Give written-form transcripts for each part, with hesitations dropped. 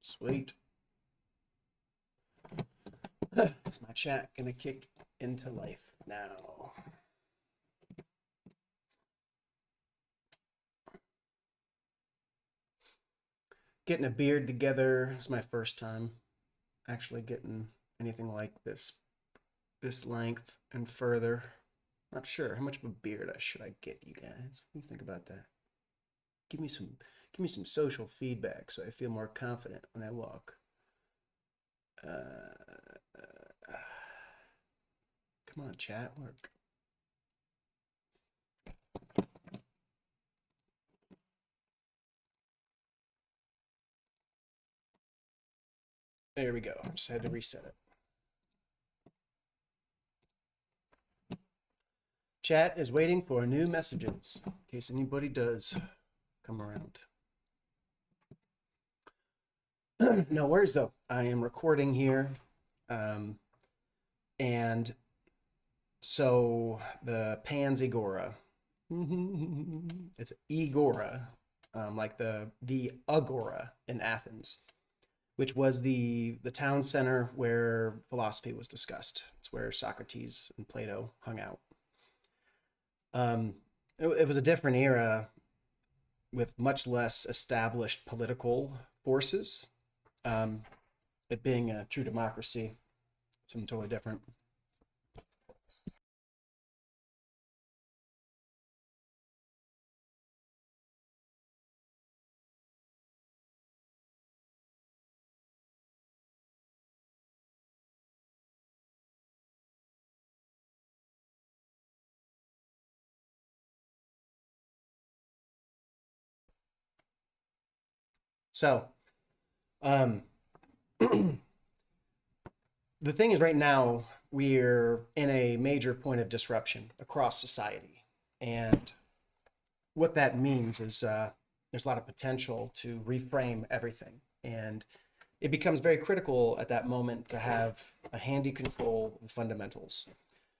Sweet. Is my chat gonna kick into life now? Getting a beard together is my first time actually getting anything like this length and further. Not sure how much of a beard should I get, you guys. What do you think about that? Give me some social feedback so I feel more confident when I walk. Come on, chat, work. There we go. Just had to reset it. Chat is waiting for new messages in case anybody does come around. No worries though. I am recording here. And so the Panzigora, it's Igora, like the Agora in Athens, which was the town center where philosophy was discussed. It's where Socrates and Plato hung out. It was a different era with much less established political forces. It being a true democracy, something totally different. So, um, the thing is, right now we're in a major point of disruption across society, and what that means is there's a lot of potential to reframe everything, and it becomes very critical at that moment to have a handy control of the fundamentals.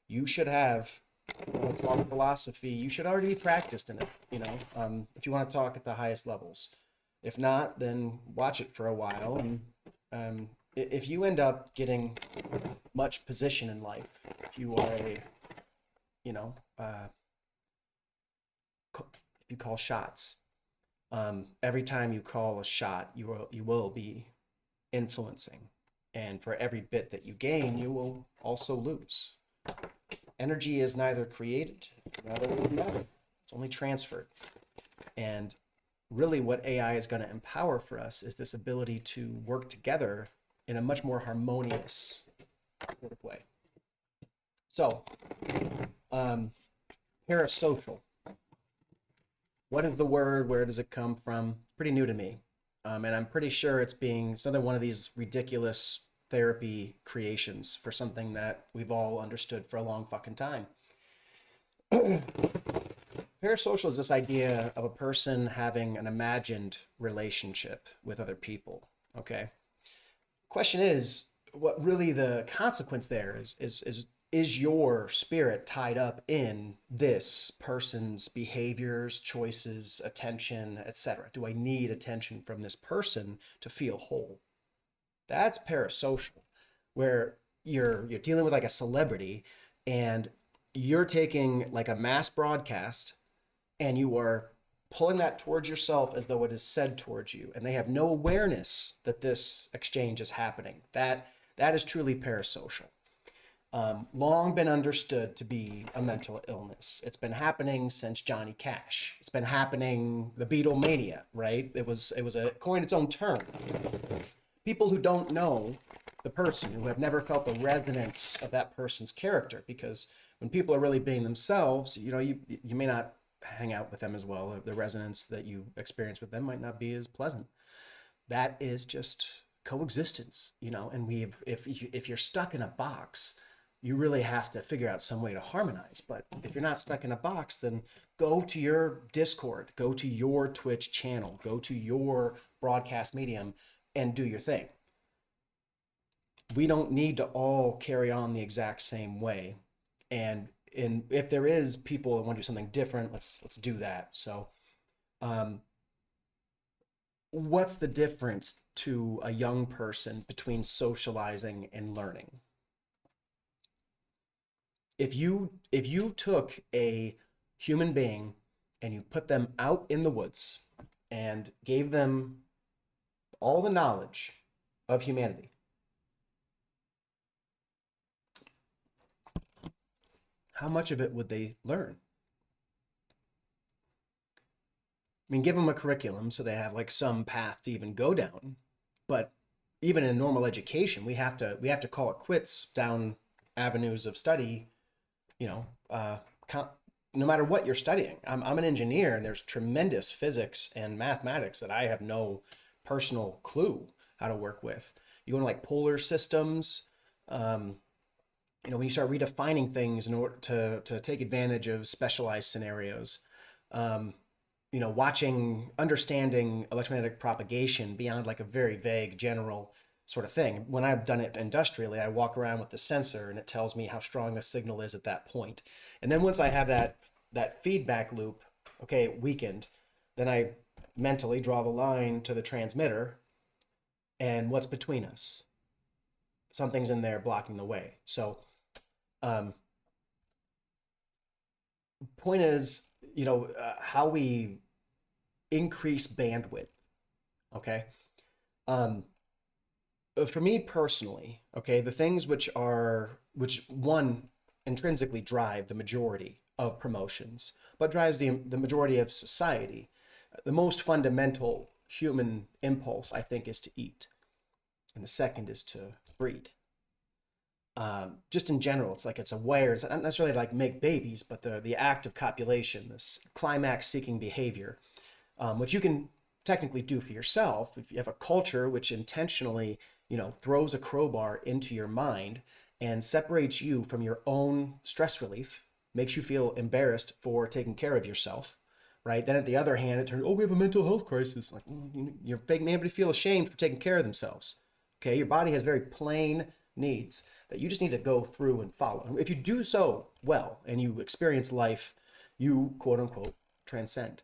You should have, talk philosophy, you should already be practiced in it, if you want to talk at the highest levels. If not, then watch it for a while. And if you end up getting much position in life, if you are a, you know, if you call shots, every time you call a shot, you will be influencing, and for every bit that you gain, you will also lose. Energy is neither created nor matter; it's only transferred. And really, what AI is going to empower for us is this ability to work together in a much more harmonious sort of way. So, parasocial. What is the word? Where does it come from? Pretty new to me. And I'm pretty sure it's another one of these ridiculous therapy creations for something that we've all understood for a long fucking time. Parasocial is this idea of a person having an imagined relationship with other people. Okay. Question is, what really the consequence there is your spirit tied up in this person's behaviors, choices, attention, etc.? Do I need attention from this person to feel whole? That's parasocial, where you're dealing with like a celebrity, and you're taking like a mass broadcast and you are pulling that towards yourself as though it is said towards you, and they have no awareness that this exchange is happening. That is truly parasocial. Long been understood to be a mental illness. It's been happening since Johnny Cash. It's been happening, the Beatlemania, right? It was coined its own term. People who don't know the person, who have never felt the resonance of that person's character, because when people are really being themselves, you may not hang out with them as well. The resonance that you experience with them might not be as pleasant. That is just coexistence, and if you're stuck in a box, you really have to figure out some way to harmonize. But if you're not stuck in a box, then go to your Discord, go to your Twitch channel, go to your broadcast medium and do your thing. We don't need to all carry on the exact same way. And if there is people that want to do something different, let's do that. So what's the difference to a young person between socializing and learning? If you took a human being and you put them out in the woods and gave them all the knowledge of humanity, how much of it would they learn? I mean, give them a curriculum so they have like some path to even go down. But even in normal education, we have to call it quits down avenues of study. You know, no matter what you're studying. I'm an engineer, and there's tremendous physics and mathematics that I have no personal clue how to work with. You go into like polar systems. Um, when you start redefining things in order to take advantage of specialized scenarios, um, understanding electromagnetic propagation beyond like a very vague general sort of thing. When I've done it industrially, I walk around with the sensor and it tells me how strong the signal is at that point. And then once I have that feedback loop, okay, weakened, then I mentally draw the line to the transmitter and what's between us. Something's in there blocking the way. So, um, point is, how we increase bandwidth. Okay. Um, for me personally, okay, the things which one intrinsically drive the majority of promotions, but drives the majority of society, the most fundamental human impulse, I think, is to eat, and the second is to breed. Just in general, it's like it's aware. It's not necessarily like make babies, but the act of copulation, this climax-seeking behavior, which you can technically do for yourself if you have a culture which intentionally, throws a crowbar into your mind and separates you from your own stress relief, makes you feel embarrassed for taking care of yourself, right? Then at the other hand, it turns, oh, we have a mental health crisis. Like you're making everybody feel ashamed for taking care of themselves. Okay, your body has very plain needs that you just need to go through and follow. If you do so well and you experience life, you quote unquote transcend.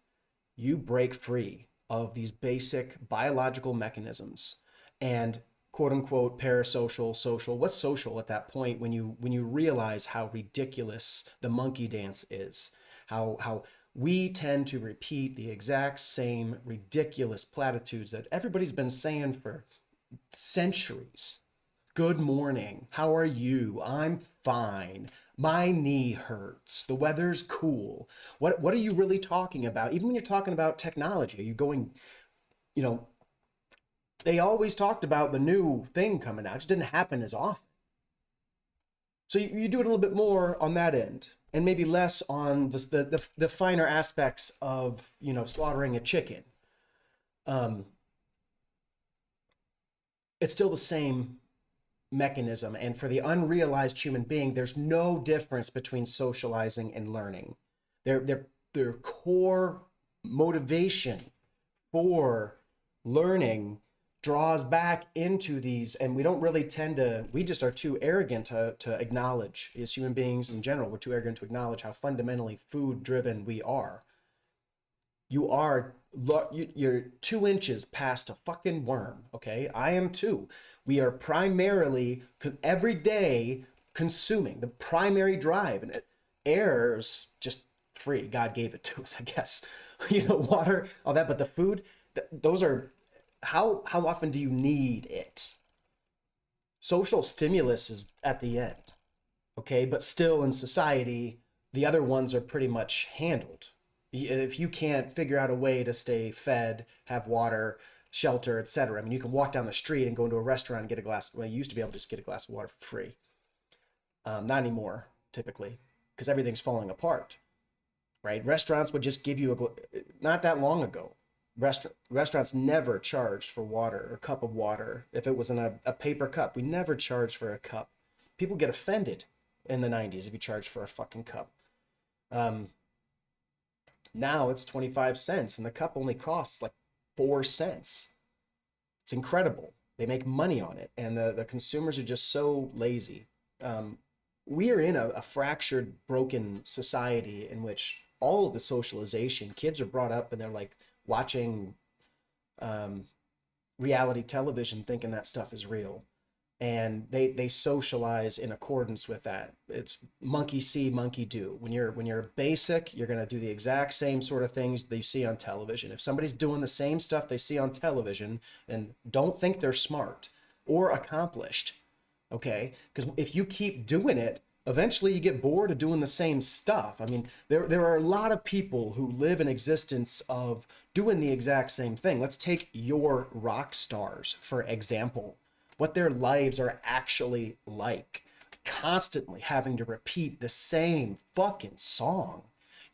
You break free of these basic biological mechanisms and quote unquote parasocial, social. What's social at that point when you realize how ridiculous the monkey dance is? How we tend to repeat the exact same ridiculous platitudes that everybody's been saying for centuries. Good morning. How are you? I'm fine. My knee hurts. The weather's cool. What are you really talking about? Even when you're talking about technology, are you going, you know, they always talked about the new thing coming out. It just didn't happen as often. So you do it a little bit more on that end and maybe less on the finer aspects of, slaughtering a chicken. Um, it's still the same mechanism. And for the unrealized human being, there's no difference between socializing and learning. Their core motivation for learning draws back into these, and we don't really tend to, we just are too arrogant to acknowledge, as human beings in general, we're too arrogant to acknowledge how fundamentally food driven we are. You're 2 inches past a fucking worm. Okay, I am too. We are primarily every day consuming, the primary drive, and air's just free. God gave it to us, I guess. Water, all that, but the food, those are, how often do you need it? Social stimulus is at the end. Okay, but still in society, the other ones are pretty much handled. If you can't figure out a way to stay fed, have water, shelter, etc. I mean, you can walk down the street and go into a restaurant and get a glass. Well, you used to be able to just get a glass of water for free. Not anymore, typically, because everything's falling apart, right? Restaurants would just give you not that long ago. Restaurants never charged for water or a cup of water. If it was in a paper cup, we never charged for a cup. People get offended in the 90s if you charge for a fucking cup. Now it's 25 cents and the cup only costs like 4 cents. It's incredible. They make money on it, and the consumers are just so lazy. We are in a fractured, broken society in which all of the socialization, kids are brought up and they're like watching um, reality television thinking that stuff is real, and they socialize in accordance with that. It's monkey see, monkey do. When you're basic, you're going to do the exact same sort of things that you see on television. If somebody's doing the same stuff they see on television, then don't think they're smart or accomplished, okay? Because if you keep doing it, eventually you get bored of doing the same stuff. I mean, there are a lot of people who live an existence of doing the exact same thing. Let's take your rock stars, for example, what their lives are actually like, constantly having to repeat the same fucking song.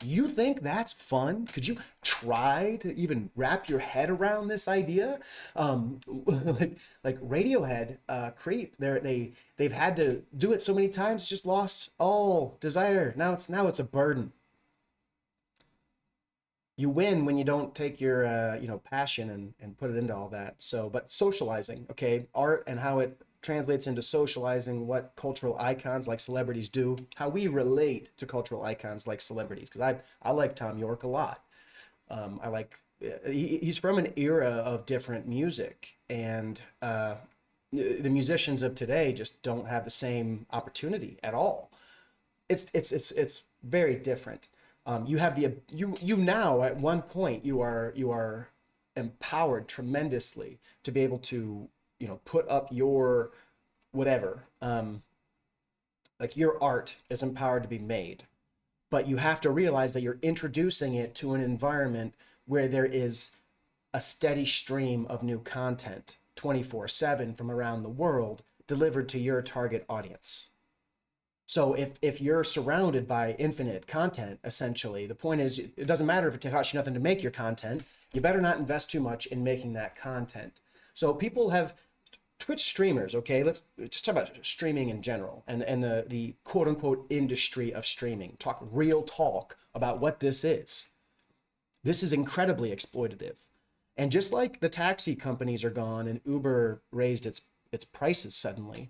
You think that's fun? Could you try to even wrap your head around this idea? Like Radiohead, Creep, they've had to do it so many times, it's just lost all desire. Now it's a burden. You win when you don't take your passion and put it into all that. So, but socializing, okay, art and how it translates into socializing, what cultural icons like celebrities do, how we relate to cultural icons like celebrities. Because I like Tom York a lot. I like he's from an era of different music, and the musicians of today just don't have the same opportunity at all. It's very different. You have you now at one point you are empowered tremendously to be able to put up your whatever, like your art is empowered to be made, but you have to realize that you're introducing it to an environment where there is a steady stream of new content 24/7 from around the world delivered to your target audience. So if you're surrounded by infinite content, essentially, the point is it doesn't matter if it costs you nothing to make your content. You better not invest too much in making that content. So people have Twitch streamers, okay? Let's just talk about streaming in general and the quote unquote industry of streaming. Talk real talk about what this is. This is incredibly exploitative. And just like the taxi companies are gone and Uber raised its prices suddenly,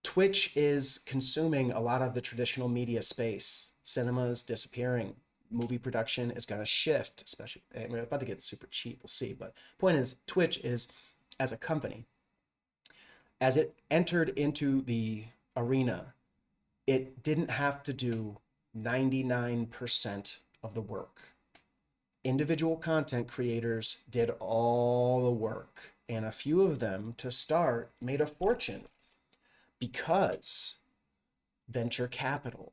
Twitch is consuming a lot of the traditional media space. Cinema is disappearing. Movie production is going to shift, especially. I mean, it's about to get super cheap. We'll see. But point is, Twitch is, as a company, as it entered into the arena, it didn't have to do 99% of the work. Individual content creators did all the work, and a few of them, to start, made a fortune because venture capital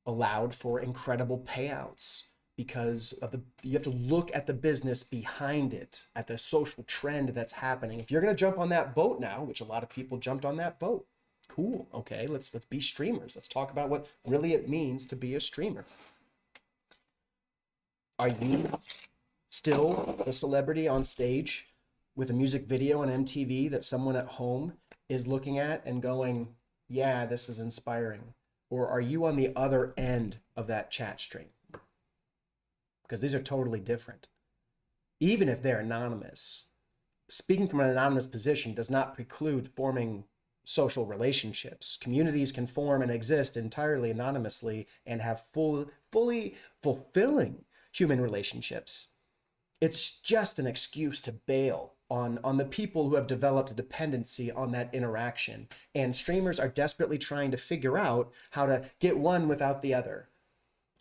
allowed for incredible payouts, because of you have to look at the business behind it, at the social trend that's happening. If you're going to jump on that boat now, which a lot of people jumped on that boat, cool, okay, let's be streamers. Let's talk about what really it means to be a streamer. Are you still a celebrity on stage with a music video on MTV that someone at home is looking at and going, yeah, this is inspiring? Or are you on the other end of that chat stream? Because these are totally different. Even if they're anonymous, speaking from an anonymous position does not preclude forming social relationships. Communities can form and exist entirely anonymously and have fully fulfilling human relationships. It's just an excuse to bail on the people who have developed a dependency on that interaction. And streamers are desperately trying to figure out how to get one without the other.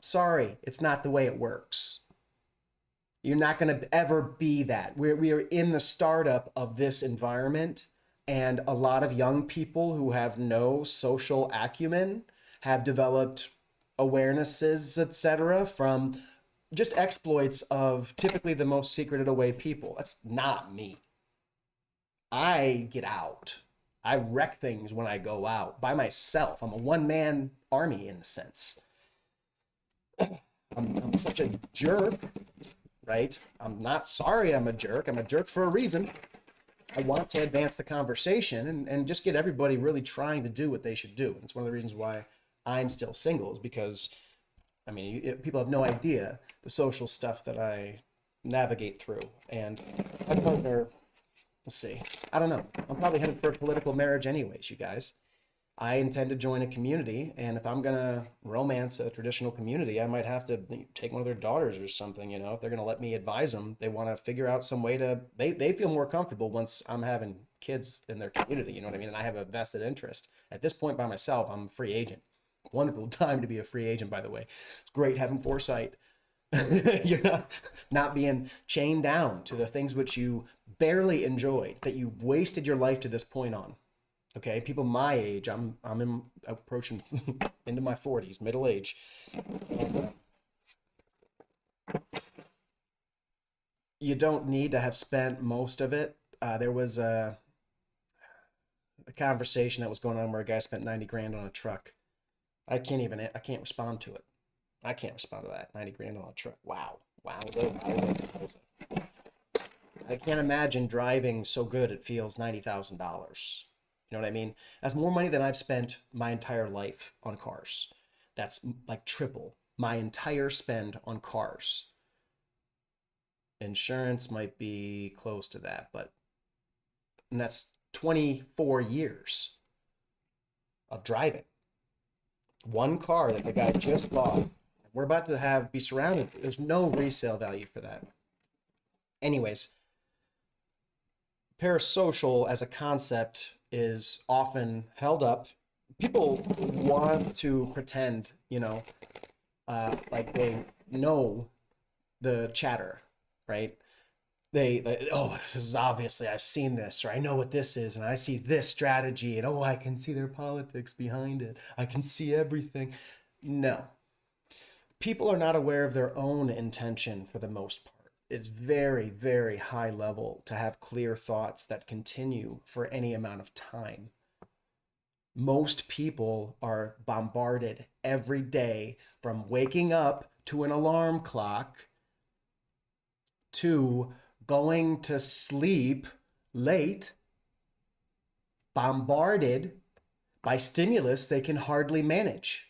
Sorry, it's not the way it works. You're not going to ever be that. We are in the startup of this environment, and a lot of young people who have no social acumen have developed awarenesses, etc., from just exploits of typically the most secreted away people. That's not me. I get out. I wreck things when I go out by myself. I'm a one-man army in a sense. I'm such a jerk, right? I'm not sorry I'm a jerk. I'm a jerk for a reason. I want to advance the conversation and just get everybody really trying to do what they should do. And it's one of the reasons why I'm still single, is because, I mean, people have no idea the social stuff that I navigate through. And my partner, we'll see. I don't know. I'm probably headed for a political marriage anyways, you guys. I intend to join a community, and if I'm gonna romance a traditional community, I might have to take one of their daughters or something. If they're gonna let me advise them, they want to figure out some way to they feel more comfortable once I'm having kids in their community. You know what I mean? And I have a vested interest. At this point, by myself, I'm a free agent. Wonderful time to be a free agent, by the way. It's great having foresight. You're not being chained down to the things which you barely enjoyed, that you've wasted your life to this point on. Okay, people my age, approaching into my 40s, middle age. And, you don't need to have spent most of it. There was a conversation that was going on where a guy spent 90 grand on a truck. I can't respond to it. I can't respond to that. 90 grand on a truck. Wow. Wow. I can't imagine driving so good it feels $90,000. You know what I mean? That's more money than I've spent my entire life on cars. That's like triple my entire spend on cars. Insurance might be close to that, but and that's 24 years of driving. One car that the guy just bought. We're about to be surrounded. There's no resale value for that. Anyways, parasocial as a concept is often held up. People want to pretend, like they know the chatter, right? Oh, this is obviously, I've seen this, or I know what this is, and I see this strategy, and oh, I can see their politics behind it. I can see everything. No. People are not aware of their own intention for the most part. It's very, very high level to have clear thoughts that continue for any amount of time. Most people are bombarded every day from waking up to an alarm clock to going to sleep late, bombarded by stimulus they can hardly manage.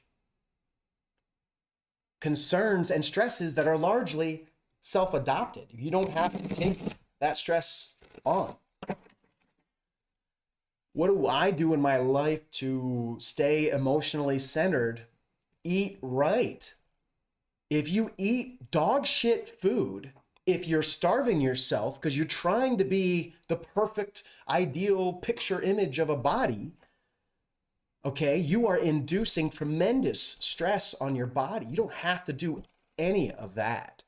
Concerns and stresses that are largely self-adopted. You don't have to take that stress on. What do I do in my life to stay emotionally centered? Eat right. If you eat dog shit food, if you're starving yourself because you're trying to be the perfect, ideal picture image of a body, okay, you are inducing tremendous stress on your body. You don't have to do any of that.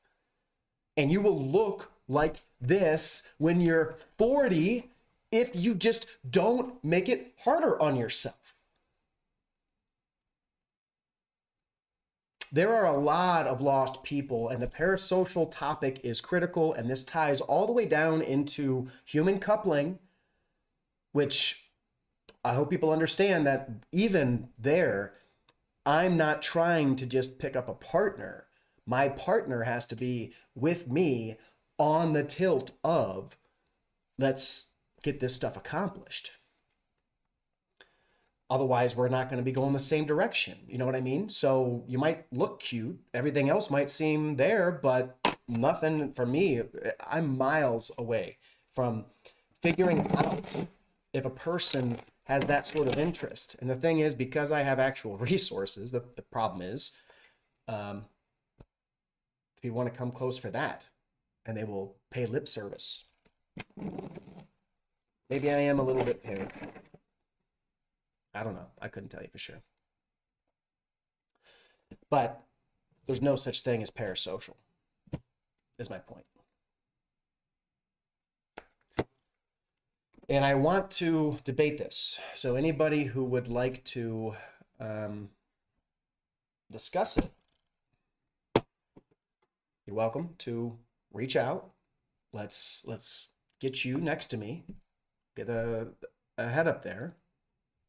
And you will look like this when you're 40 if you just don't make it harder on yourself. There are a lot of lost people, and the parasocial topic is critical, and this ties all the way down into human coupling, which I hope people understand that even there, I'm not trying to just pick up a partner. My partner has to be with me on the tilt of, let's get this stuff accomplished. Otherwise, we're not going to be going the same direction. You know what I mean? So you might look cute. Everything else might seem there, but nothing for me. I'm miles away from figuring out if a person has that sort of interest. And the thing is, because I have actual resources, the problem is, people want to come close for that, and they will pay lip service. Maybe I am a little bit paranoid. I don't know. I couldn't tell you for sure. But there's no such thing as parasocial, is my point. And I want to debate this. So anybody who would like to discuss it, you're welcome to reach out. Let's get you next to me, get a head up there,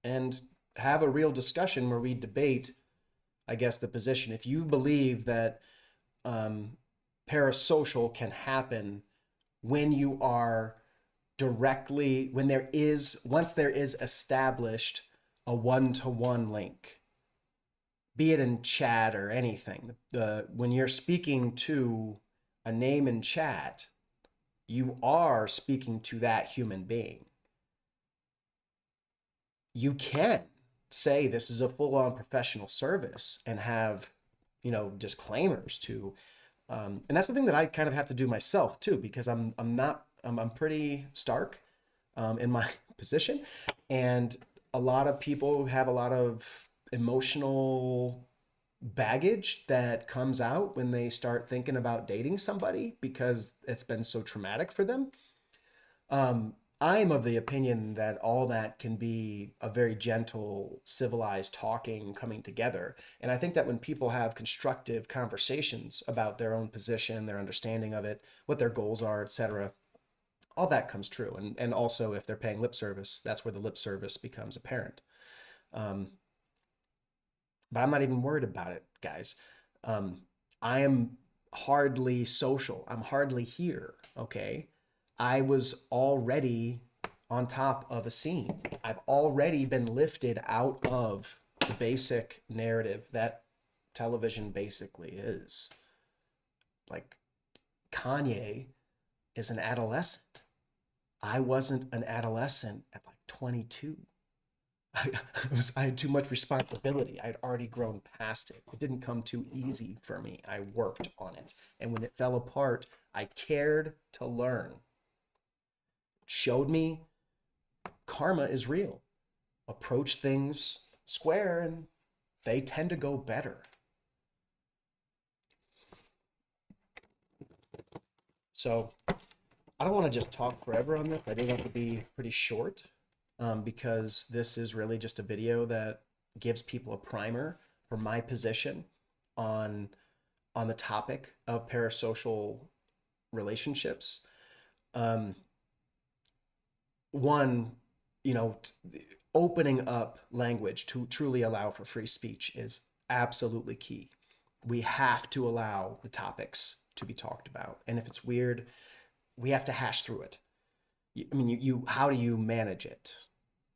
and have a real discussion where we debate, I guess, the position. If you believe that parasocial can happen when you are directly, once there is established a one-to-one link, be it in chat or anything, when you're speaking to a name in chat, you are speaking to that human being. You can say this is a full-on professional service and have, disclaimers to, and that's the thing that I kind of have to do myself too, because I'm pretty stark in my position, and a lot of people have a lot of emotional baggage that comes out when they start thinking about dating somebody because it's been so traumatic for them. I'm of the opinion that all that can be a very gentle, civilized talking coming together. And I think that when people have constructive conversations about their own position, their understanding of it, what their goals are, etc., all that comes true. And also, if they're paying lip service, that's where the lip service becomes apparent. Um, but I'm not even worried about it, guys. Um, I am hardly social. I'm hardly here. Okay. I was already on top of a scene. I've already been lifted out of the basic narrative that television basically is. Like, Kanye is an adolescent. I wasn't an adolescent at like 22. I had too much responsibility. I had already grown past it. It didn't come too easy for me. I worked on it. And when it fell apart, I cared to learn. It showed me karma is real. Approach things square and they tend to go better. So I don't want to just talk forever on this. I do have to be pretty short because this is really just a video that gives people a primer for my position on on the topic of parasocial relationships. Um, One, you know, opening up language to truly allow for free speech is absolutely key. We have to allow the topics to be talked about. And if it's weird, we have to hash through it. I mean, you how do you manage it?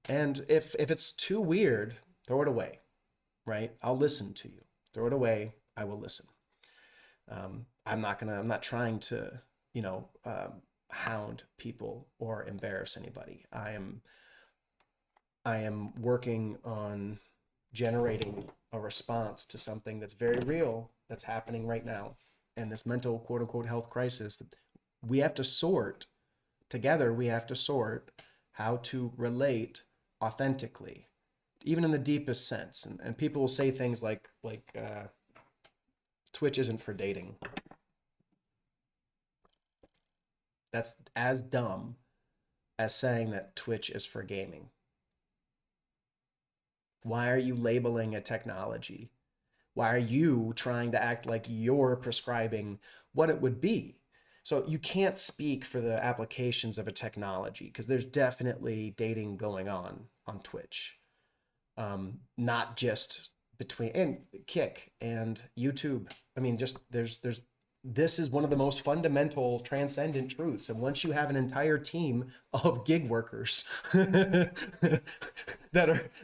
And if it's too weird, throw it away, right? I'll listen to you. Throw it away. I will listen. I'm not trying to, hound people or embarrass anybody. I am working on generating a response to something that's very real that's happening right now. And this mental quote unquote health crisis that we have to sort together, we have to sort how to relate authentically, even in the deepest sense. And people will say things like Twitch isn't for dating. That's as dumb as saying that Twitch is for gaming. Why are you labeling a technology? Why are you trying to act like you're prescribing what it would be? So you can't speak for the applications of a technology because there's definitely dating going on Twitch. Not just between and Kick and YouTube. I mean, just there's this is one of the most fundamental transcendent truths. And once you have an entire team of gig workers that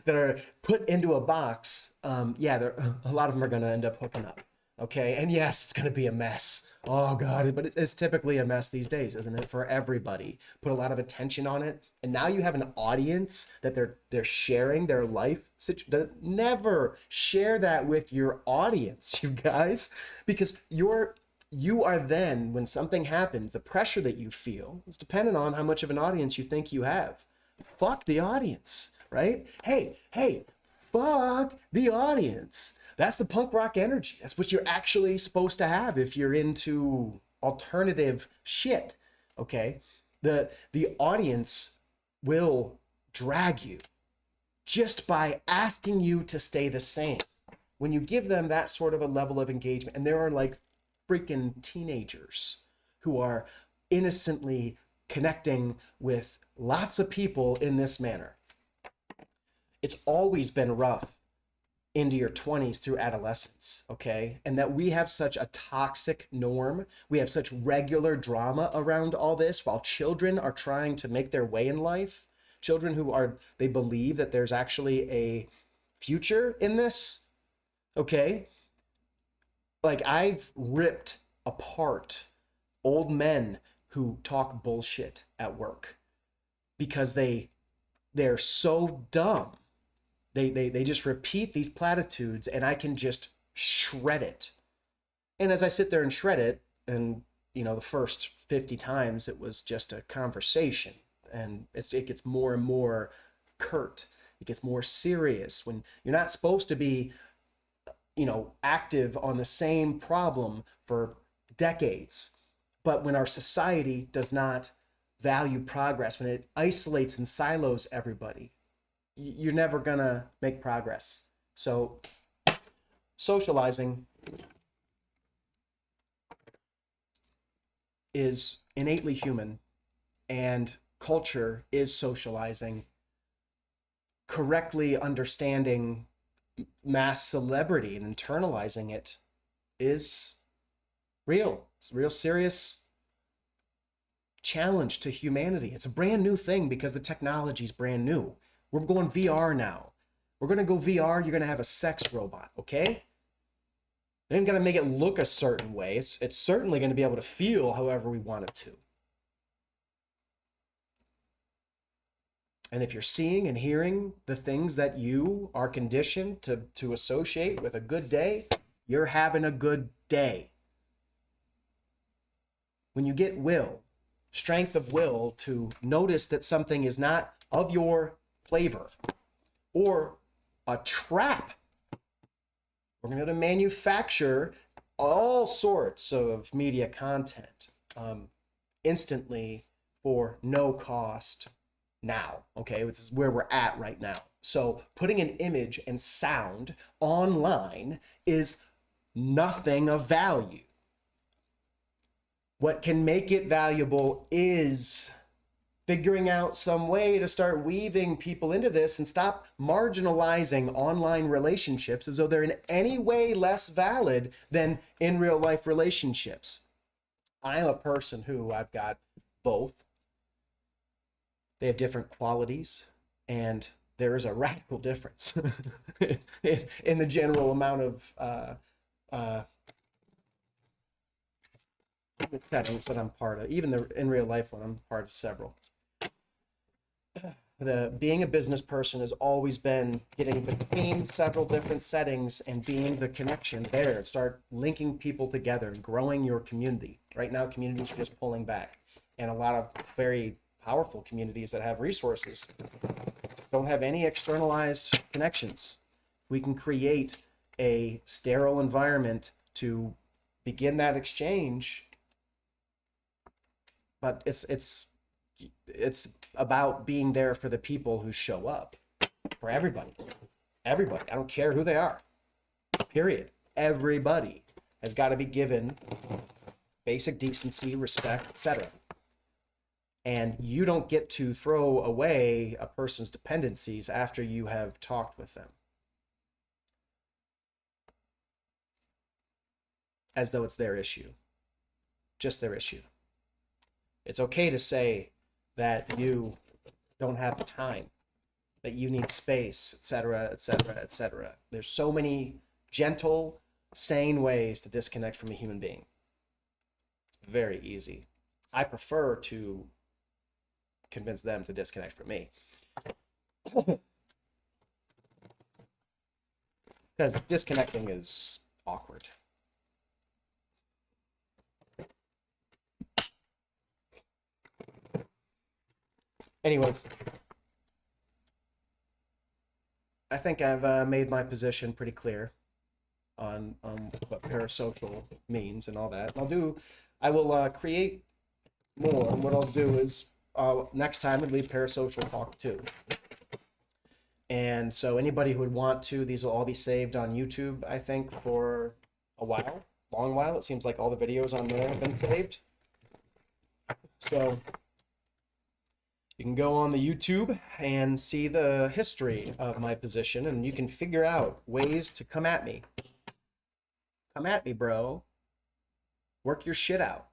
are put into a box, yeah, a lot of them are going to end up hooking up. Okay, and yes, it's going to be a mess. Oh God, but it's typically a mess these days, isn't it? For everybody, put a lot of attention on it, and now you have an audience that they're sharing their life. Never share that with your audience, you guys, because you are then, when something happens, the pressure that you feel is dependent on how much of an audience you think you have. Fuck the audience, right? Hey, fuck the audience. That's the punk rock energy. That's what you're actually supposed to have if you're into alternative shit, okay? The audience will drag you just by asking you to stay the same. When you give them that sort of a level of engagement, and there are like freaking teenagers who are innocently connecting with lots of people in this manner. It's always been rough into your 20s through adolescence, okay? And that we have such a toxic norm. We have such regular drama around all this while children are trying to make their way in life. Children they believe that there's actually a future in this, okay? Like, I've ripped apart old men who talk bullshit at work because they're so dumb They just repeat these platitudes and I can just shred it. And as I sit there and shred it, and the first 50 times it was just a conversation, and it gets more and more curt. It gets more serious when you're not supposed to be, active on the same problem for decades. But when our society does not value progress, when it isolates and silos everybody, you're never gonna make progress. So socializing is innately human, and culture is socializing. Correctly understanding mass celebrity and internalizing it is real. It's a real serious challenge to humanity. It's a brand new thing because the technology is brand new. We're going VR now. We're going to go VR. You're going to have a sex robot, okay? They ain't going to make it look a certain way. It's certainly going to be able to feel however we want it to. And if you're seeing and hearing the things that you are conditioned to associate with a good day, you're having a good day. When you get strength of will to notice that something is not of your flavor or a trap, we're going to manufacture all sorts of media content instantly for no cost now. Okay, this is where we're at right now. So putting an image and sound online is nothing of value. What can make it valuable is figuring out some way to start weaving people into this and stop marginalizing online relationships as though they're in any way less valid than in real life relationships. I am a person who I've got both. They have different qualities, and there is a radical difference in the general amount of settings that I'm part of. Even in real life when I'm part of several. Being a business person has always been getting between several different settings and being the connection there. Start linking people together and growing your community. Right now, communities are just pulling back, and a lot of very powerful communities that have resources don't have any externalized connections. We can create a sterile environment to begin that exchange, but it's about being there for the people who show up, for everybody. I don't care who they are, period. Everybody has got to be given basic decency, respect, etc. And you don't get to throw away a person's dependencies after you have talked with them, as though it's their issue, just their issue. It's okay to say that you don't have the time, that you need space, etc., etc., etc. There's so many gentle, sane ways to disconnect from a human being. It's very easy. I prefer to convince them to disconnect from me. Because disconnecting is awkward. Anyways, I think I've made my position pretty clear on what parasocial means and all that. And I will create more. And what I'll do is next time we'll leave Parasocial Talk 2. And so anybody who would want to, these will all be saved on YouTube, I think, for a long while. It seems like all the videos on there have been saved. So you can go on the YouTube and see the history of my position, and you can figure out ways to come at me. Come at me, bro. Work your shit out.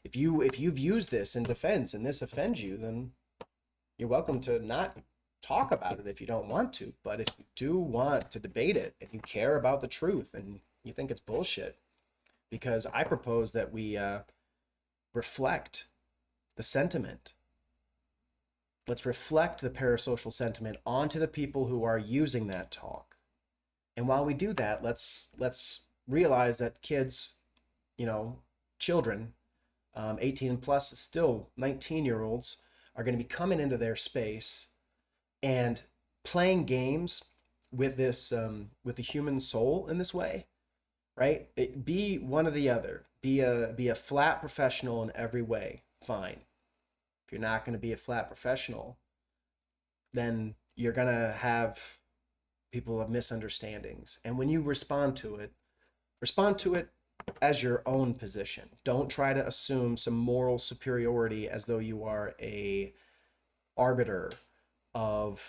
If you've used this in defense and this offends you, then you're welcome to not talk about it if you don't want to. But if you do want to debate it, and you care about the truth and you think it's bullshit, because I propose that we reflect the sentiment, let's reflect the parasocial sentiment onto the people who are using that talk. And while we do that, let's realize that kids, you know, children, 18 plus, still 19-year-olds, are going to be coming into their space and playing games with this with the human soul in this way, right? Be one or the other. Be a flat professional in every way. Fine. If you're not going to be a flat professional, then you're going to have people have misunderstandings. And when you respond to it as your own position. Don't try to assume some moral superiority as though you are a arbiter of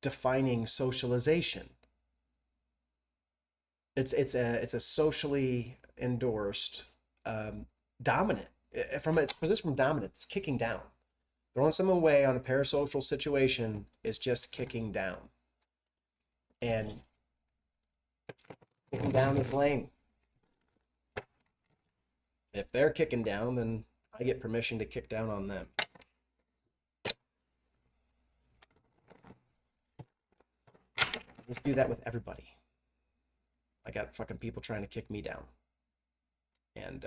defining socialization. It's a socially endorsed dominant from its position from dominant. It's kicking down. Throwing someone away on a parasocial situation is just kicking down, and kicking down is lame. If they're kicking down, then I get permission to kick down on them. Just do that with everybody. I got fucking people trying to kick me down. And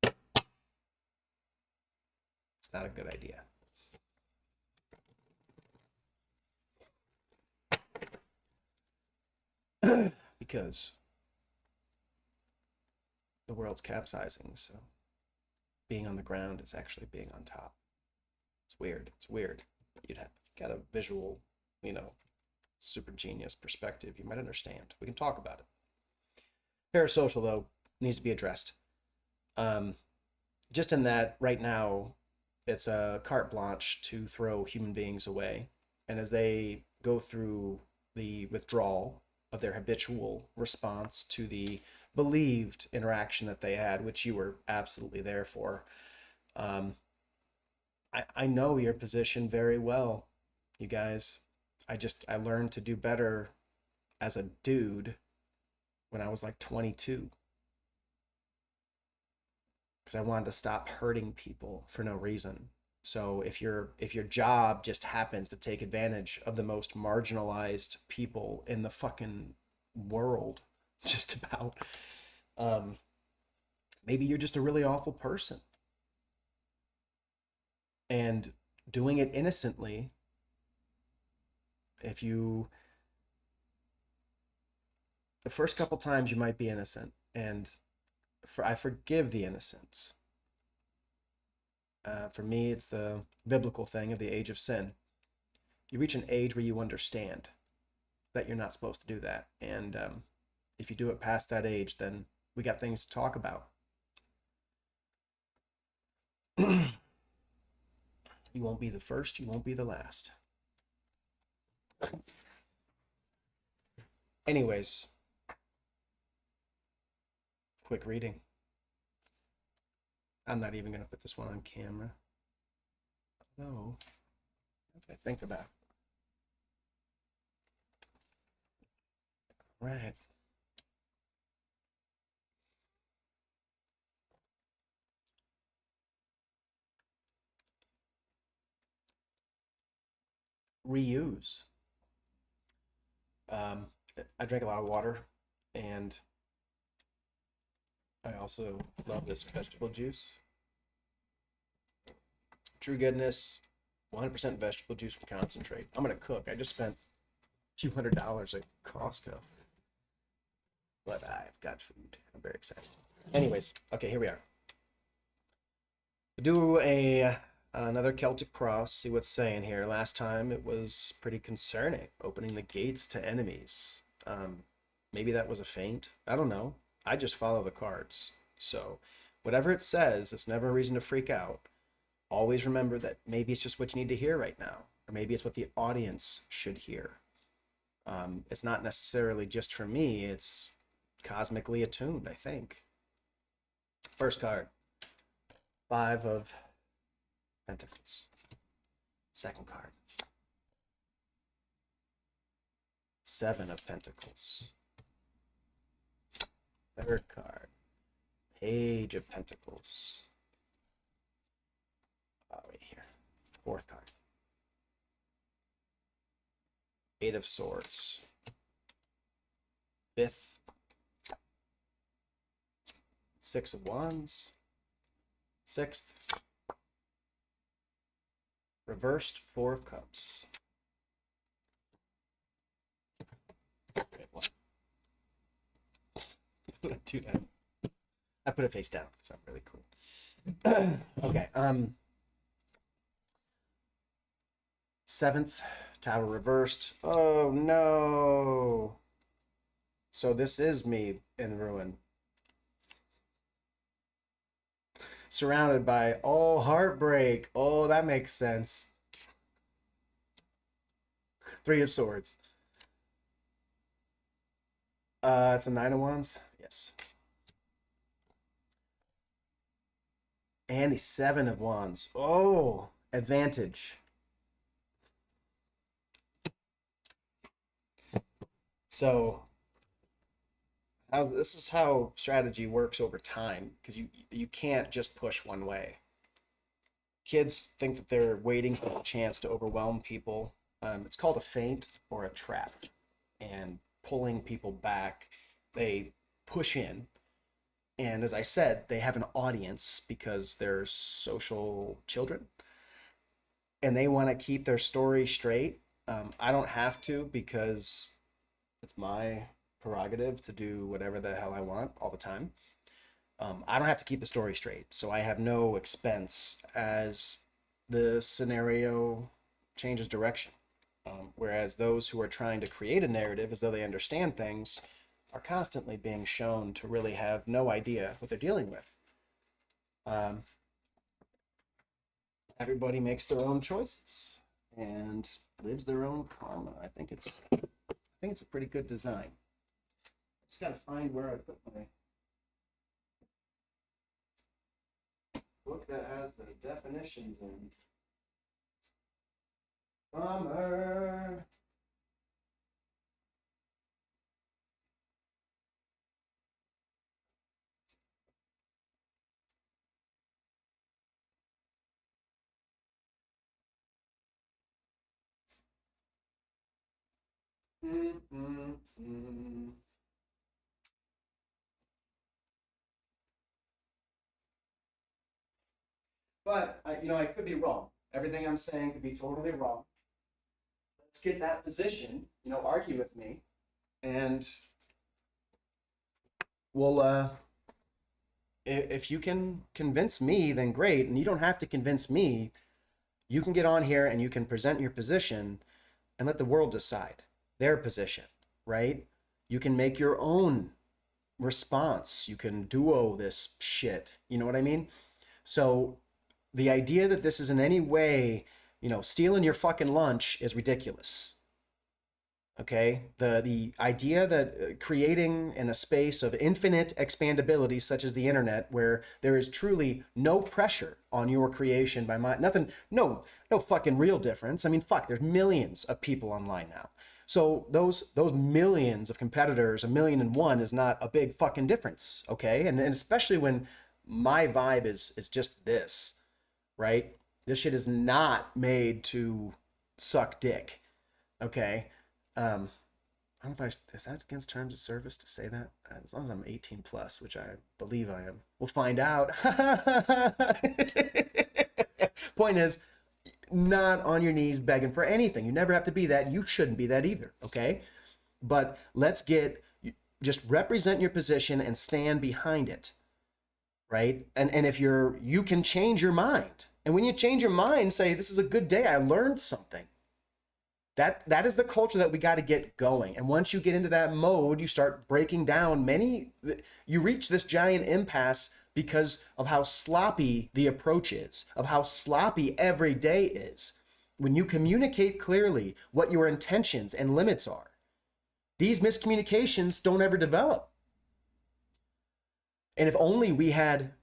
it's not a good idea. Because the world's capsizing, so being on the ground is actually being on top. It's weird. It's weird. You'd have got a visual, you know, super genius perspective, you might understand. We can talk about it. Parasocial, though, needs to be addressed. Just in that right now, it's a carte blanche to throw human beings away. And as they go through the withdrawal of their habitual response to the believed interaction that they had, which you were absolutely there for, I know your position very well, you guys. I learned to do better as a dude when I was like 22 because I wanted to stop hurting people for no reason. So if your job just happens to take advantage of the most marginalized people in the fucking world, just about, maybe you're just a really awful person. And doing it innocently, if you the first couple times you might be innocent, and I forgive the innocence. For me, it's the biblical thing of the age of sin. You reach an age where you understand that you're not supposed to do that, and if you do it past that age, then we got things to talk about. You won't be the first, you won't be the last. Anyways, quick reading. I'm not even going to put this one on camera. Although, if I think about it. Right. Reuse. I drink a lot of water, and I also love this vegetable juice. True Goodness, 100% vegetable juice from concentrate. I'm gonna cook. I just spent a few $100s at Costco, but I've got food. I'm very excited. Anyways, okay, here we are. Do another Celtic cross. See what's saying here. Last time it was pretty concerning, opening the gates to enemies. Maybe that was a feint. I don't know. I just follow the cards. So whatever it says, it's never a reason to freak out. Always remember that maybe it's just what you need to hear right now, or maybe it's what the audience should hear. It's not necessarily just for me. It's cosmically attuned, I think. First card, 5 of Pentacles. Second card, 7 of Pentacles. Third card, Page of Pentacles. Right here. Fourth card. Eight of Swords. Fifth. Six of Wands. Sixth. Reversed Four of Cups. Okay, what? Do that. I put it face down because I'm really cool. Okay. Seventh, Tower reversed. Oh no. So this is me in ruin. Surrounded by all heartbreak. Oh, that makes sense. Three of Swords. It's a Nine of Wands. Yes. And the Seven of Wands. Oh, advantage. So this is how strategy works over time, because you can't just push one way. Kids think that they're waiting for a chance to overwhelm people. It's called a feint or a trap, and pulling people back, they push in. And as I said, they have an audience because they're social children, and they want to keep their story straight. I don't have to, because it's my prerogative to do whatever the hell I want all the time. I don't have to keep the story straight, so I have no expense as the scenario changes direction. Whereas those who are trying to create a narrative as though they understand things are constantly being shown to really have no idea what they're dealing with. Everybody makes their own choices and lives their own karma. I think it's a pretty good design. Just gotta find where I put my book that has the definitions in. Bummer. But I could be wrong. Everything I'm saying could be totally wrong. Let's get that position. Argue with me, and we'll. If you can convince me, then great. And you don't have to convince me. You can get on here and you can present your position, and let the world decide their position, right? You can make your own response. You can duo this shit. You know what I mean? So the idea that this is in any way, stealing your fucking lunch is ridiculous. Okay? The idea that creating in a space of infinite expandability, such as the internet, where there is truly no pressure on your creation by nothing, no fucking real difference. I mean, fuck, there's millions of people online now. So those millions of competitors, 1,000,001 is not a big fucking difference, okay? And especially when my vibe is just this, right? This shit is not made to suck dick, okay? I don't know if is that against terms of service to say that? As long as I'm 18 plus, which I believe I am. We'll find out. Point is, not on your knees begging for anything. You never have to be that. You shouldn't be that either, okay? But let's just represent your position and stand behind it, right? And if you can change your mind. And when you change your mind, say, this is a good day, I learned something. That is the culture that we got to get going. And once you get into that mode, you start breaking down you reach this giant impasse because of how sloppy the approach is, of how sloppy every day is. When you communicate clearly what your intentions and limits are, these miscommunications don't ever develop. And if only we had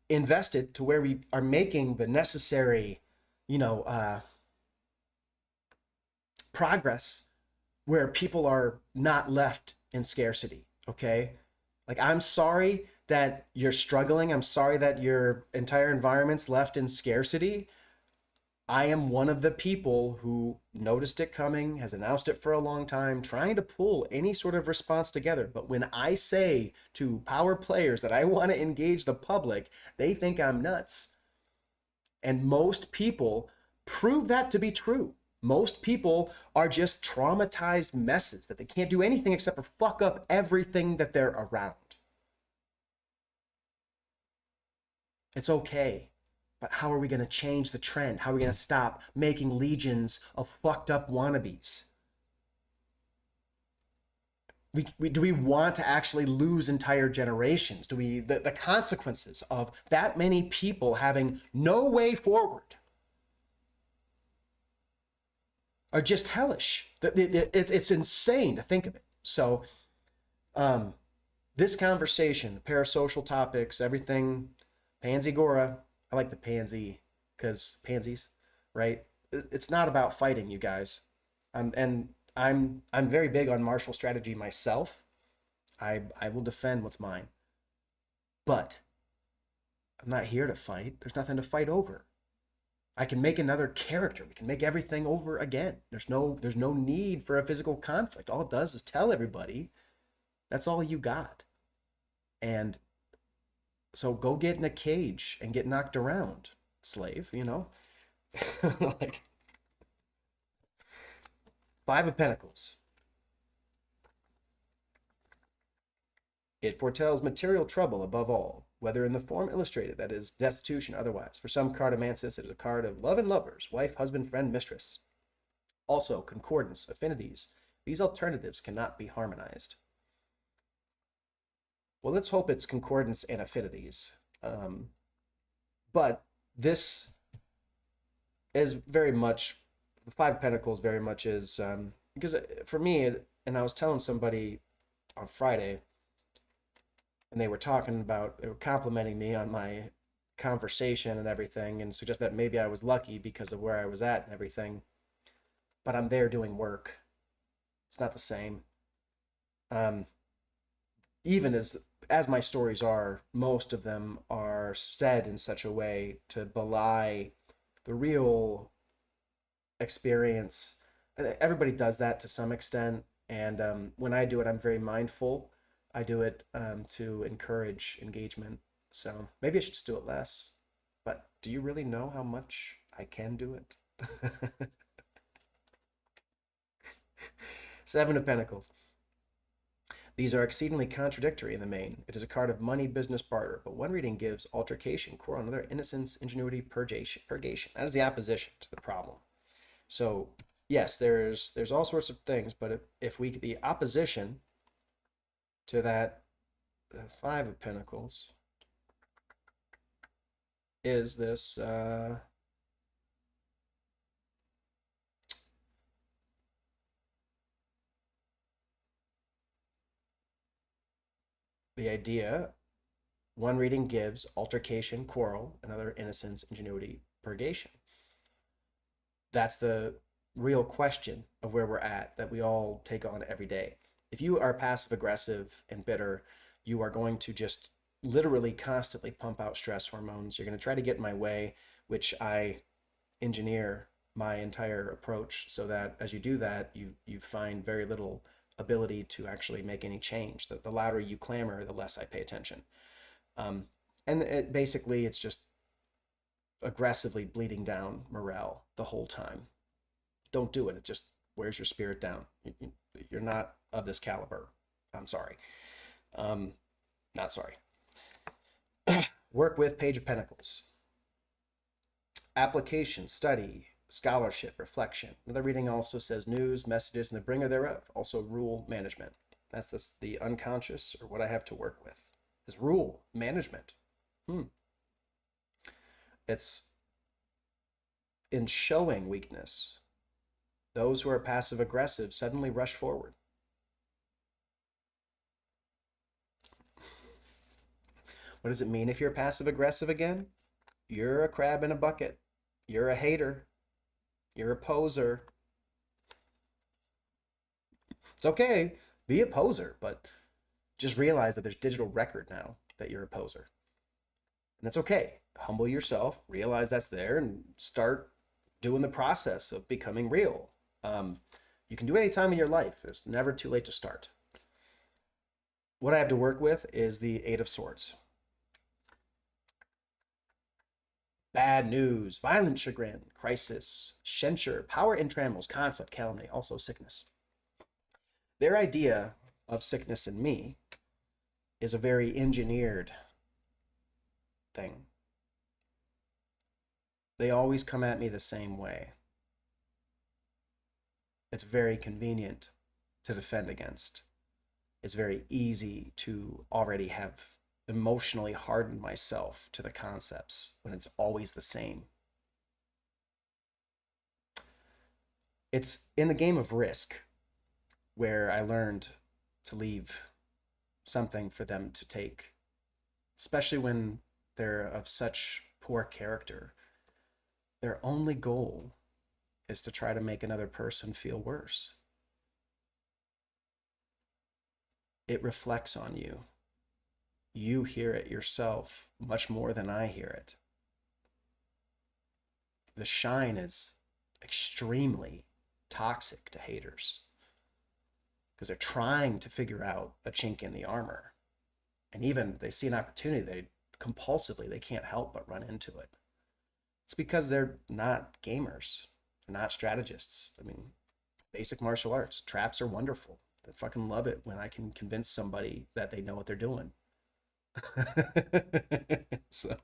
invested to where we are making the necessary, progress, where people are not left in scarcity, okay? Like, I'm sorry that you're struggling. I'm sorry that your entire environment's left in scarcity. I am one of the people who noticed it coming, has announced it for a long time, trying to pull any sort of response together. But when I say to power players that I want to engage the public, they think I'm nuts. And most people prove that to be true. Most people are just traumatized messes that they can't do anything except for fuck up everything that they're around. It's okay. But how are we going to change the trend? How are we going to stop making legions of fucked up wannabes? Do we want to actually lose entire generations? Do we the consequences of that many people having no way forward are just hellish? It's insane to think of it. So um, this conversation, the parasocial topics, everything, pansy gora. I like the pansy because pansies, right? It's not about fighting, you guys. And I'm very big on martial strategy myself. I will defend what's mine, but I'm not here to fight. There's nothing to fight over. I can make another character. We can make everything over again. There's no need for a physical conflict. All it does is tell everybody that's all you got. And so go get in a cage and get knocked around, slave, you know? Like Five of Pentacles. It foretells material trouble above all, whether in the form illustrated, that is, destitution, otherwise. For some cartomancists, it is a card of love and lovers, wife, husband, friend, mistress. Also, concordance, affinities. These alternatives cannot be harmonized. Well, let's hope it's concordance and affinities. But this is very much, the Five of Pentacles very much is, because for me, and I was telling somebody on Friday, and they were complimenting me on my conversation and everything, and suggest that maybe I was lucky because of where I was at and everything. But I'm there doing work. It's not the same. Um, Even as my stories are, most of them are said in such a way to belie the real experience. Everybody does that to some extent, and when I do it, I'm very mindful. I do it to encourage engagement. So maybe I should just do it less. But do you really know how much I can do it? Seven of Pentacles. These are exceedingly contradictory in the main. It is a card of money, business, barter, but one reading gives altercation, quarrel, another innocence, ingenuity, purgation. That is the opposition to the problem. So yes, there's all sorts of things, but if we the opposition to that Five of Pentacles is this the idea one reading gives altercation, quarrel, another innocence, ingenuity, purgation. That's the real question of where we're at that we all take on every day. If you are passive aggressive and bitter, you are going to just literally constantly pump out stress hormones. You're going to try to get in my way, which I engineer my entire approach so that as you do that, you find very little ability to actually make any change. The louder you clamor, the less I pay attention. Um, and basically, it's just aggressively bleeding down morale the whole time. Don't do it. It just wears your spirit down. You're not of this caliber. I'm sorry. Um, Not sorry. Work with Page of Pentacles. Application, study, scholarship, reflection. Another reading also says news, messages, and the bringer thereof. Also rule management. That's the unconscious, or what I have to work with, is rule management. It's in showing weakness. Those who are passive aggressive suddenly rush forward. What does it mean if you're passive aggressive again? You're a crab in a bucket. You're a hater. You're a poser. It's okay, be a poser, but just realize that there's digital record now that you're a poser. And that's okay. Humble yourself, realize that's there, and start doing the process of becoming real. Um, you can do it any time in your life. It's never too late to start. What I have to work with is the Eight of Swords. Bad news, violent chagrin, crisis, censure, power in trammels, conflict, calumny, also sickness. Their idea of sickness in me is a very engineered thing. They always come at me the same way. It's very convenient to defend against. It's very easy to already have emotionally hardened myself to the concepts when it's always the same. It's in the game of Risk where I learned to leave something for them to take, especially when they're of such poor character. Their only goal is to try to make another person feel worse. It reflects on you. You hear it yourself much more than I hear it. The shine is extremely toxic to haters because they're trying to figure out a chink in the armor. And even they see an opportunity, they can't help but run into it. It's because they're not gamers, they're not strategists. I mean, basic martial arts, traps are wonderful. I fucking love it when I can convince somebody that they know what they're doing. So,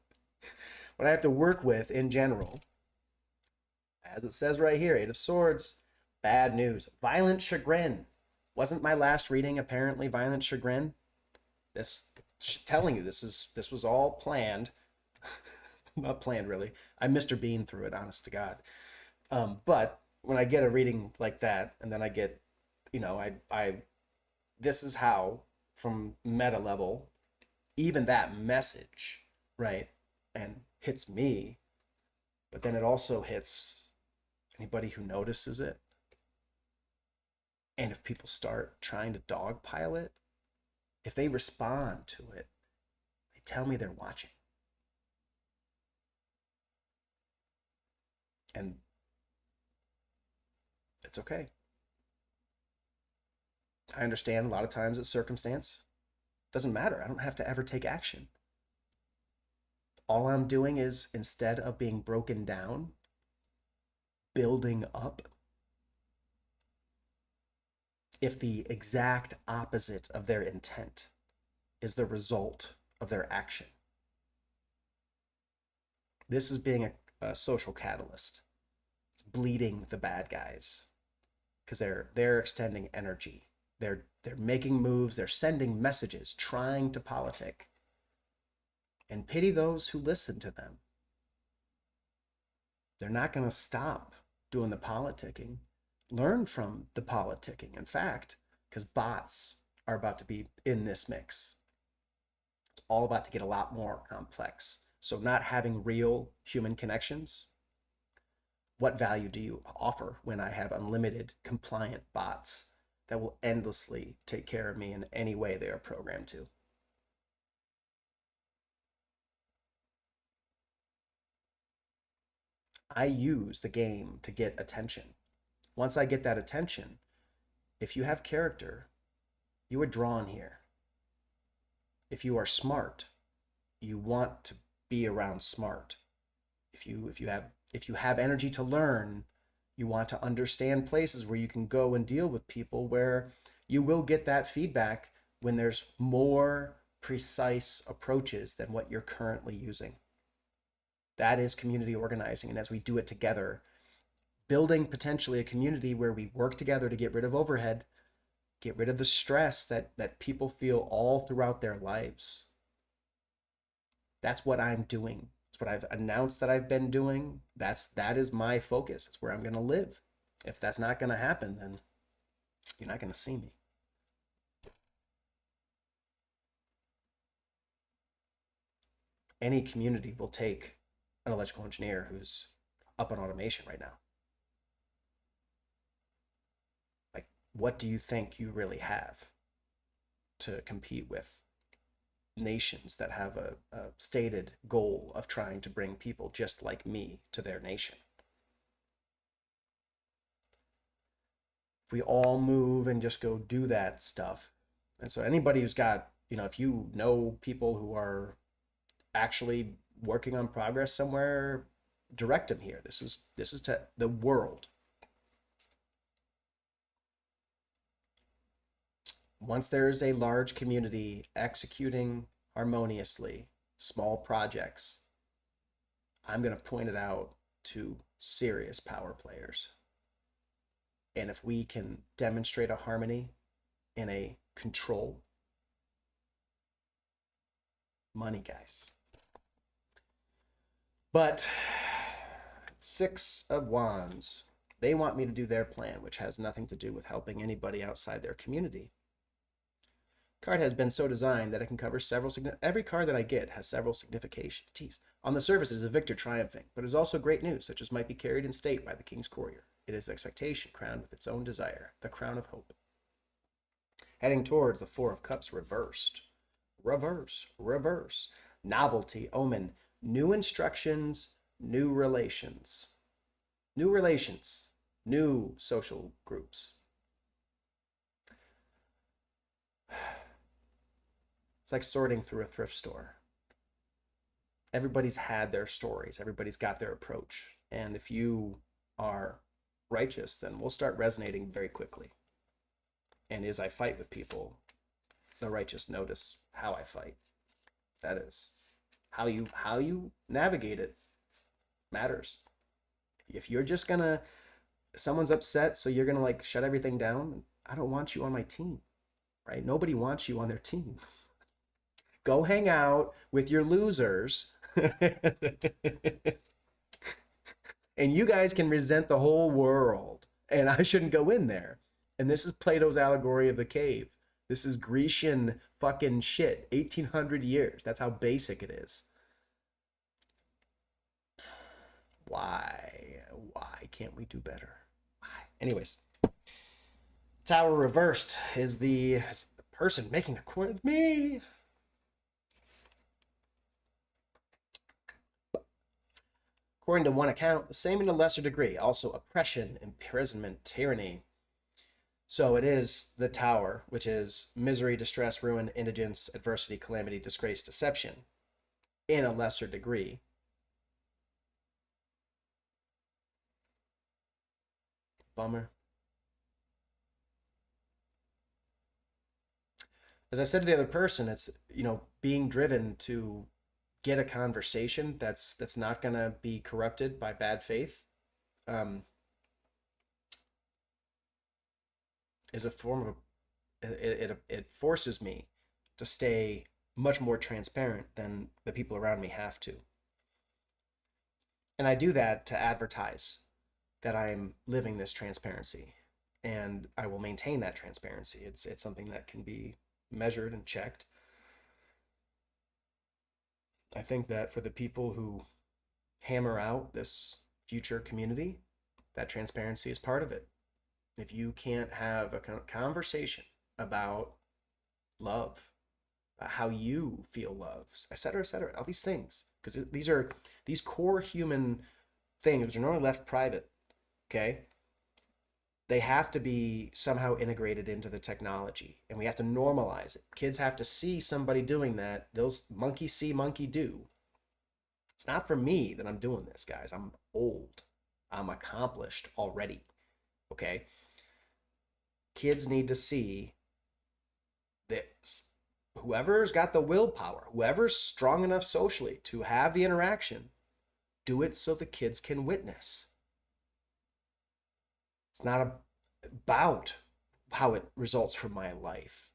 what I have to work with in general, as it says right here, Eight of Swords, bad news, violent chagrin. Wasn't my last reading apparently violent chagrin? This telling you this was all planned. Not planned really. I Mr. Bean through it, honest to God. But when I get a reading like that, and then I get, I this is how from meta level, even that message, right, and hits me, but then it also hits anybody who notices it. And if people start trying to dogpile it, if they respond to it, they tell me they're watching. And it's okay. I understand a lot of times it's circumstance. Doesn't matter. I don't have to ever take action. All I'm doing is, instead of being broken down, building up. If the exact opposite of their intent is the result of their action, this is being a social catalyst. It's bleeding the bad guys because they're extending energy. They're making moves. They're sending messages, trying to politic. And pity those who listen to them. They're not going to stop doing the politicking. Learn from the politicking, in fact, because bots are about to be in this mix. It's all about to get a lot more complex. So not having real human connections, what value do you offer when I have unlimited compliant bots that will endlessly take care of me in any way they are programmed to? I use the game to get attention. Once I get that attention, if you have character, you are drawn here. If you are smart, you want to be around smart. If you have energy to learn, you want to understand places where you can go and deal with people where you will get that feedback when there's more precise approaches than what you're currently using. That is community organizing. And as we do it together, building potentially a community where we work together to get rid of overhead, get rid of the stress that people feel all throughout their lives. That's what I'm doing. It's what I've announced that I've been doing. That is my focus. It's where I'm going to live. If that's not going to happen, then you're not going to see me. Any community will take an electrical engineer who's up on automation right now. Like, what do you think you really have to compete with nations that have a stated goal of trying to bring people just like me to their nation? if we all move and just go do that stuff. And so anybody who's got, if you know people who are actually working on progress somewhere, direct them here. This is to the world. Once there is a large community executing harmoniously small projects, I'm going to point it out to serious power players. And if we can demonstrate a harmony and a control, money, guys. But Six of Wands, they want me to do their plan, which has nothing to do with helping anybody outside their community. Card has been so designed that it can cover several every card that I get has several significations. On the surface, it is a victor triumphing, but it is also great news, such as might be carried in state by the king's courier. It is expectation crowned with its own desire, the crown of hope. Heading towards the Four of Cups reversed. Reverse. Novelty, omen, new instructions, new relations. New social groups. It's like sorting through a thrift store. Everybody's had their stories. Everybody's got their approach. And if you are righteous, then we'll start resonating very quickly. And as I fight with people, the righteous notice how I fight. That is how you navigate it matters. If you're just gonna, someone's upset, so you're gonna like shut everything down, I don't want you on my team, right? Nobody wants you on their team. Go hang out with your losers. And you guys can resent the whole world. And I shouldn't go in there. And this is Plato's allegory of the cave. This is Grecian fucking shit. 1800 years. That's how basic it is. Why? Why can't we do better? Why? Anyways. Tower reversed is the person making a coin. It's me. According to one account, the same in a lesser degree, also oppression, imprisonment, tyranny. So it is the Tower, which is misery, distress, ruin, indigence, adversity, calamity, disgrace, deception, in a lesser degree. Bummer. As I said to the other person, it's, being driven to get a conversation that's not going to be corrupted by bad faith is a form of it forces me to stay much more transparent than the people around me have to. And I do that to advertise that I'm living this transparency, and I will maintain that transparency. It's something that can be measured and checked. I think that for the people who hammer out this future community, that transparency is part of it. If you can't have a conversation about love, about how you feel love, et cetera, all these things, because these core human things, which are normally left private, okay? They have to be somehow integrated into the technology, and we have to normalize it. Kids have to see somebody doing that. Those monkey see, monkey do. It's not for me that I'm doing this, guys. I'm old. I'm accomplished already, okay? Kids need to see that whoever's got the willpower, whoever's strong enough socially to have the interaction, do it so the kids can witness. It's not about how it results from my life.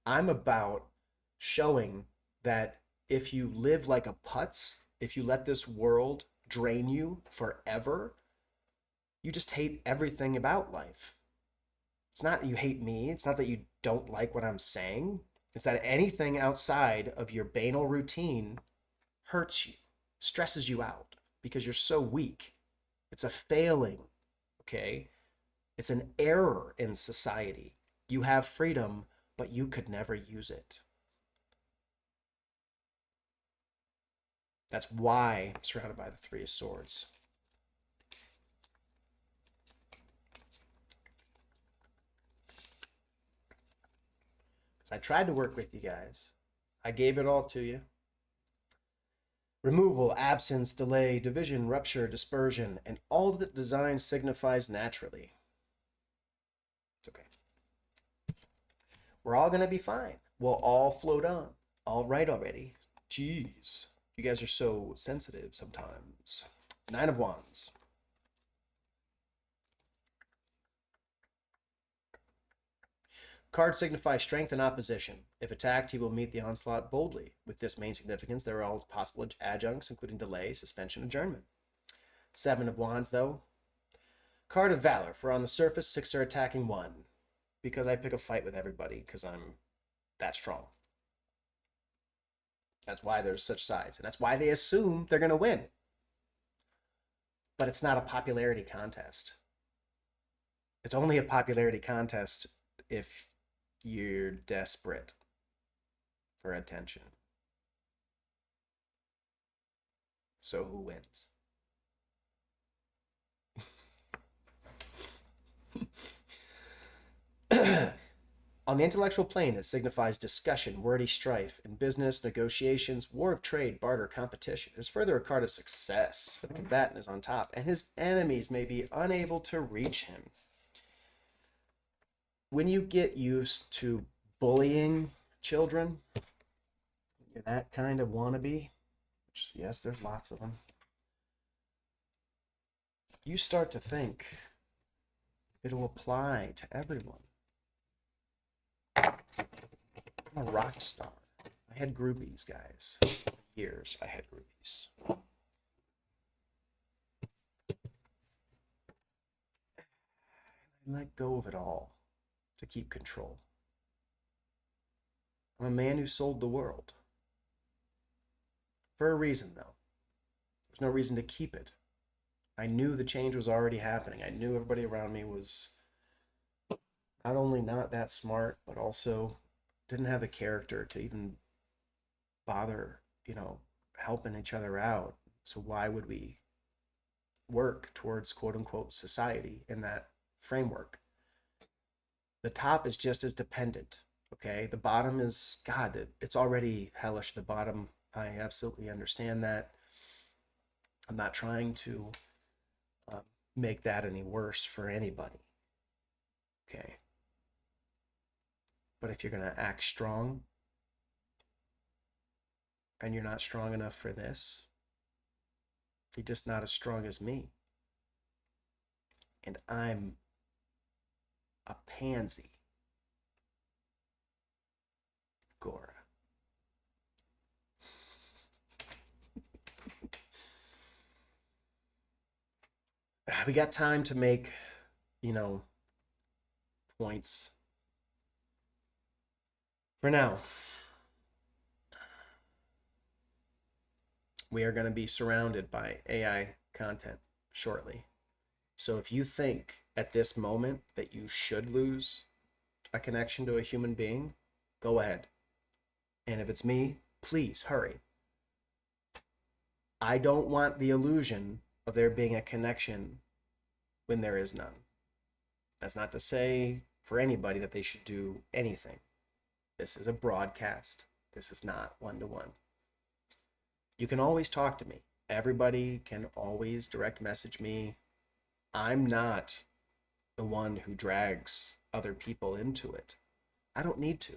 I'm about showing that if you live like a putz, if you let this world drain you forever, you just hate everything about life. It's not that you hate me. It's not that you don't like what I'm saying. It's that anything outside of your banal routine hurts you, stresses you out because you're so weak. It's a failing, okay? It's an error in society. You have freedom, but you could never use it. That's why I'm surrounded by the Three of Swords. I tried to work with you guys. I gave it all to you. Removal, absence, delay, division, rupture, dispersion, and all that design signifies naturally. It's okay. We're all going to be fine. We'll all float on. All right already. Jeez. You guys are so sensitive sometimes. Nine of Wands. Cards signify strength and opposition. If attacked, he will meet the onslaught boldly. With this main significance, there are all possible adjuncts, including delay, suspension, adjournment. Seven of Wands, though. Card of Valor, for on the surface, 6 are attacking 1. Because I pick a fight with everybody, because I'm that strong. That's why there's such sides. And that's why they assume they're going to win. But it's not a popularity contest. It's only a popularity contest if you're desperate for attention. So who wins? On the intellectual plane, it signifies discussion, wordy strife in business, negotiations, war of trade, barter, competition. There's further a card of success for the combatant is on top, and his enemies may be unable to reach him. When you get used to bullying children, you're that kind of wannabe, which, yes, there's lots of them, you start to think it'll apply to everyone. I'm a rock star. I had groupies, guys. Years I had groupies. I let go of it all to keep control. I'm a man who sold the world. For a reason, though. There's no reason to keep it. I knew the change was already happening. I knew everybody around me was not only not that smart, but also didn't have the character to even bother, helping each other out. So why would we work towards quote unquote society in that framework? The top is just as dependent. Okay, the bottom is, God, it's already hellish. The bottom, I absolutely understand that. I'm not trying to make that any worse for anybody. Okay. But if you're going to act strong and you're not strong enough for this, you're just not as strong as me. And I'm a pansy. Gora. We got time to make, points. For now, we are going to be surrounded by AI content shortly. So if you think at this moment that you should lose a connection to a human being, go ahead. And if it's me, please hurry. I don't want the illusion of there being a connection when there is none. That's not to say for anybody that they should do anything. This is a broadcast. This is not one-to-one. You can always talk to me. Everybody can always direct message me. I'm not the one who drags other people into it. I don't need to.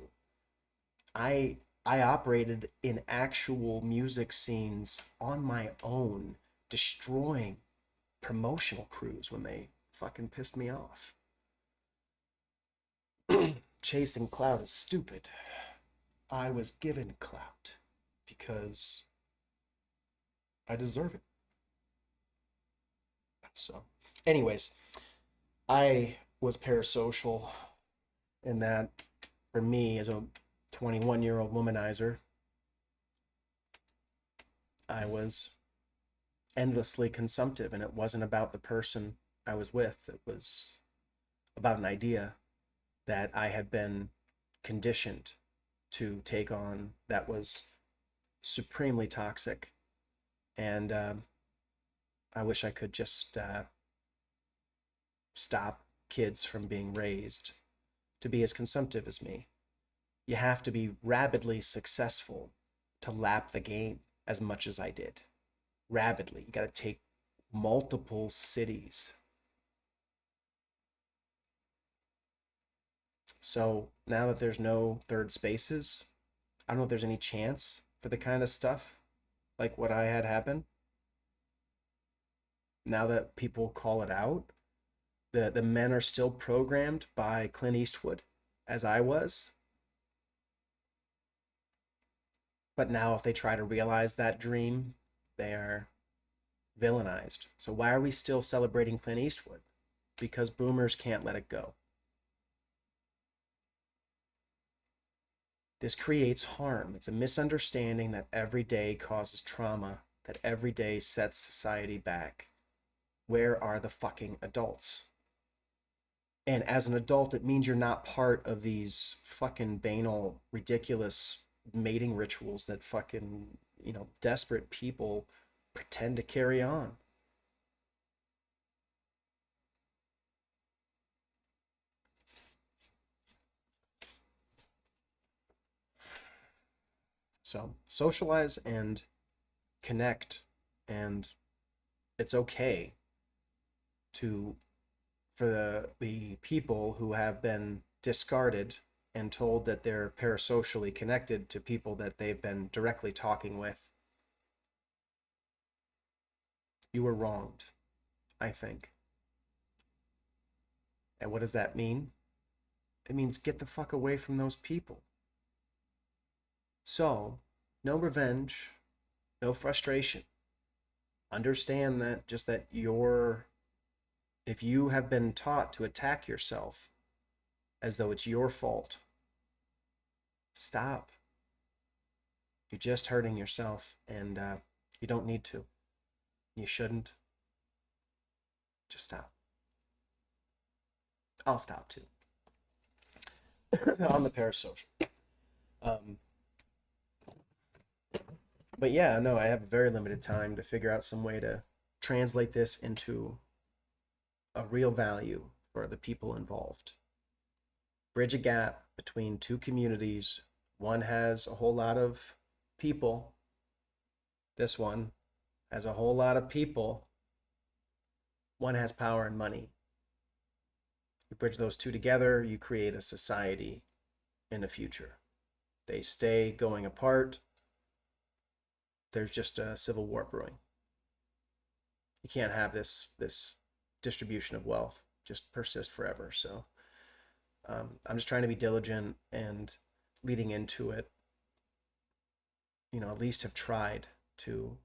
I operated in actual music scenes on my own, destroying promotional crews when they fucking pissed me off. Chasing clout is stupid. I was given clout because I deserve it. So, anyways, I was parasocial in that for me as a 21-year-old womanizer, I was endlessly consumptive, and it wasn't about the person I was with. It was about an idea that I had been conditioned to take on that was supremely toxic. And I wish I could just stop kids from being raised to be as consumptive as me. You have to be rabidly successful to lap the game as much as I did. Rapidly. You got to take multiple cities. So now that there's no third spaces, I don't know if there's any chance for the kind of stuff like what I had happen. Now that people call it out, the men are still programmed by Clint Eastwood, as I was. But now if they try to realize that dream, they are villainized. So why are we still celebrating Clint Eastwood? Because boomers can't let it go. This creates harm. It's a misunderstanding that every day causes trauma, that every day sets society back. Where are the fucking adults? And as an adult, it means you're not part of these fucking banal, ridiculous mating rituals that fucking, desperate people pretend to carry on. So socialize and connect, and it's okay to for the people who have been discarded and told that they're parasocially connected to people that they've been directly talking with. You were wronged, I think. And what does that mean? It means get the fuck away from those people. So, no revenge, no frustration. Understand that just that if you have been taught to attack yourself as though it's your fault, stop. You're just hurting yourself, and you don't need to. You shouldn't. Just stop. I'll stop too. On the parasocial. Um, but yeah, no, I have a very limited time to figure out some way to translate this into a real value for the people involved. Bridge a gap between two communities. One has a whole lot of people. This one has a whole lot of people. One has power and money. You bridge those two together, you create a society in the future. They stay going apart, there's just a civil war brewing. You can't have this distribution of wealth just persist forever. So I'm just trying to be diligent and leading into it, at least have tried to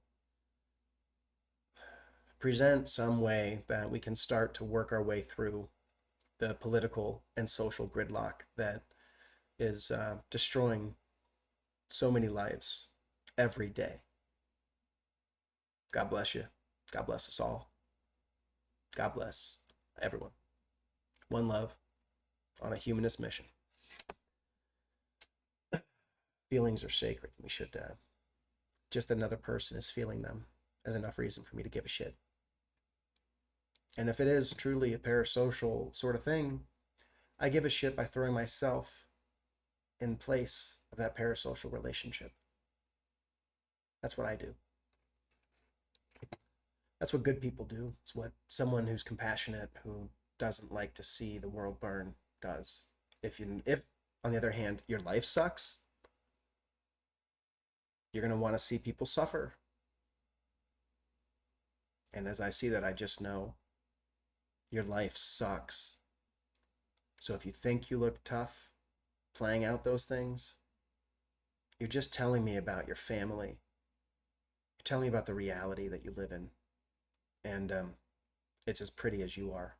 present some way that we can start to work our way through the political and social gridlock that is destroying so many lives every day. God bless you. God bless us all. God bless everyone. One love on a humanist mission. Feelings are sacred. We should, just another person is feeling them is enough reason for me to give a shit. And if it is truly a parasocial sort of thing, I give a shit by throwing myself in place of that parasocial relationship. That's what I do. That's what good people do. It's what someone who's compassionate, who doesn't like to see the world burn, does. If on the other hand, your life sucks, you're going to want to see people suffer. And as I see that, I just know your life sucks. So if you think you look tough playing out those things, you're just telling me about your family. You're telling me about the reality that you live in. And it's as pretty as you are.